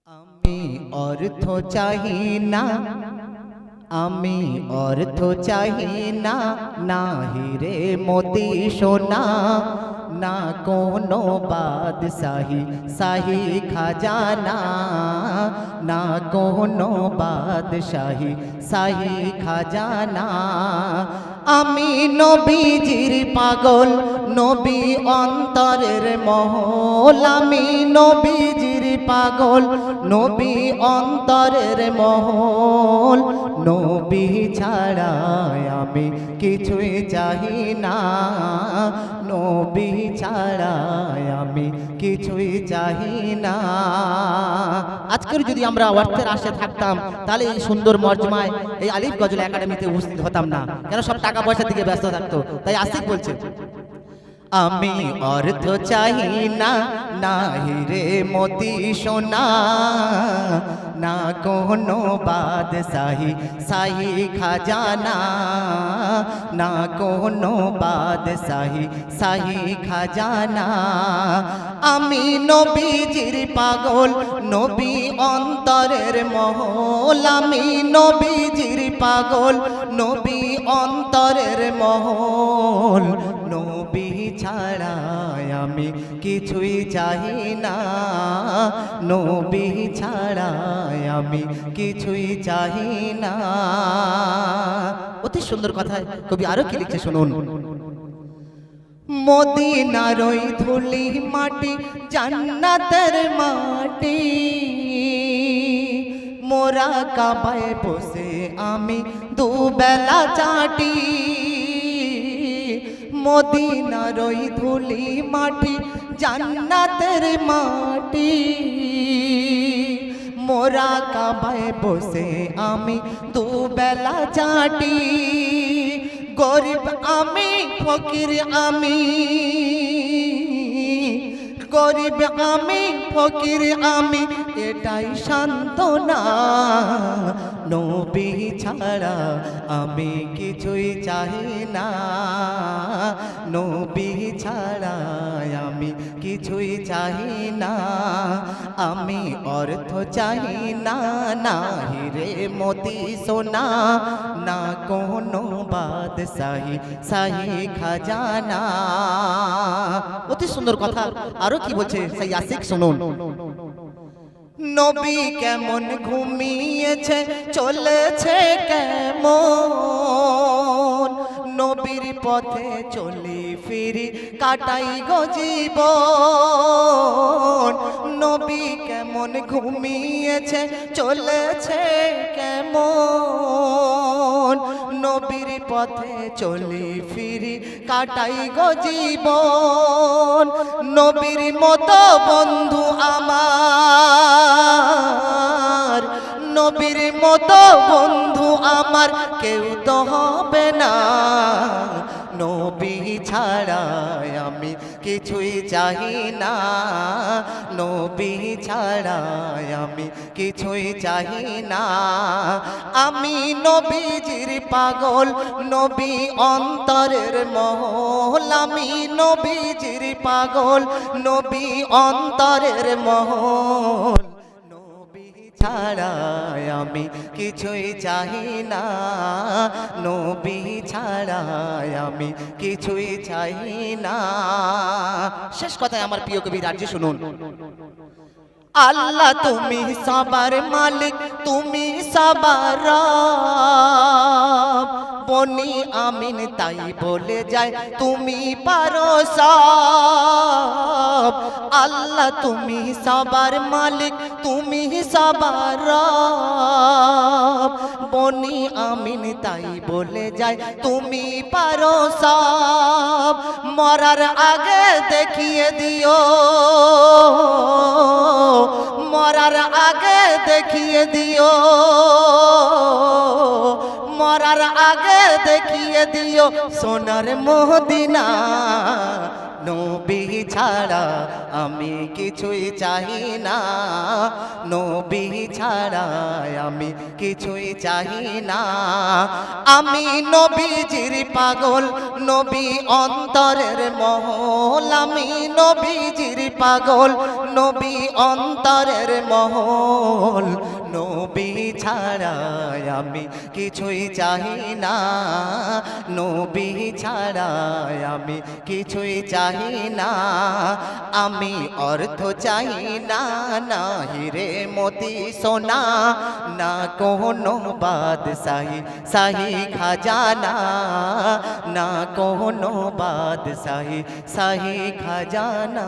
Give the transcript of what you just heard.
আমি অর্থ চাহি না, আমি অর্থ চাহি না, না হিরে মতি সোনা, না কোনো বাদশাহী শাহী খাজানা, না কোনো বাদশাহী শাহী খাজানা। আমি নবীজির পাগল, নবী অন্তরের মহল, আমি নবীজির পাগল, নবী অন্তরের মহল। নবী ছাড়া আমি কিছুই চাহি না, নবী ছাড়া আমি কিছুই চাহি না। আজকের যদি আমরা অর্থের আশায় থাকতাম তাহলে এই সুন্দর মর্যাদায় এই আলিফ গজল একাডেমিতে উপস্থিত হতাম না, কেন সব টাকা পয়সার দিকে ব্যস্ত থাকতো। তাই আসিফ বলছে, আমি অর্থ চাহি না, না হিরে মতি সোনা, না কোনো বাদশাহী শাহী খাজানা, না কোনো বাদশাহী শাহী খাজানা। আমি নবীজির পাগল, নবী অন্তরের মহল, আমি নবীজির পাগল, নবী অন্তরের মহল। নবী ছাড়া আমি কিছুই চাহি না, নবী ছাড়া আমি কিছুই চাহি না। অতি সুন্দর কথায় কবি আরো কি লিখছে শুনুন। মদিনার ওই ধুলি মাটি জান্নাতের মাটি, মোরা কাবায় বসে আমি দুবেলা চাটি। মদিনার ওই ধুলি মাটি জান্নাতের মাটি, মোরা কাবায় বসে আমি দুবেলা চাটি। গরিব আমি ফকির আমি, গরিব আমি ফকির আমি, এটাই সান্ত্বনা। নবী ছাড়া আমি কিছুই চাহি না, নবী ছাড়া আমি কিছুই চাহি না। আমি অর্থ চাহি না, না হিরে মতি সোনা, না কোনো বাদশাহী শাহী খাজানা। অতি সুন্দর কথা আরো কি বলছে সেই আশিক শুনুন। নবী কেমন ঘুমিয়েছে চলেছে কেমন, নবীর পথে চলি ফিরি কাটাই গো জীবন। নবী কেমন ঘুমিয়েছে চলেছে কেমন, নবীর পথে চলি ফিরি কাটাই গো জীবন। নবীর মতো বন্ধু আমার, নবীর মতো বন্ধু আমার কেউ তো হবে না। নবী ছাড়া আমি কিছুই চাহি না, নবী ছাড়া আমি কিছুই চাহি না। আমি নবীজির পাগল, নবী অন্তরের মহল, আমি নবীজির পাগল, নবী অন্তরের মহল। ছাড়া আমি কিছুই চাহি না, নবী ছাড়া আমি কিছুই চাহি না। শেষ কথায় আমার প্রিয় কবি রাজ্য শুনুন। আল্লাহ তুমি সবার মালিক, তুমি সবার রব, বনি আমিন তাই বলে যায় তুমি পারো সব। আল্লাহ তুমি সবার মালিক, তুমি সবার রব, বনি আমিন তাই বলে যায় তুমি পারো সব। মরার আগে দেখিয়ে দিও, মরার আগে দেখিয়ে দিও, মরার আগে দেখিয়ে দিও সোনার মদিনা। নবী ছাড়া আমি কিছুই চাই না, নবী ছাড়া আমি কিছুই চাই না। আমি নবীজির পাগল, নবী অন্তরের মহল, আমি নবীজির পাগল, নবী অন্তরের মহল। নবী ছাড়া আমি কিছুই চাই না, নবী ছাড়া আমি কিছুই চাই না। আমি অর্থ চাই না, না হিরে মতি সোনা, না কোনো বাদশাহী শাহী খাজানা, না কোনো বাদশাহী শাহী খাজানা।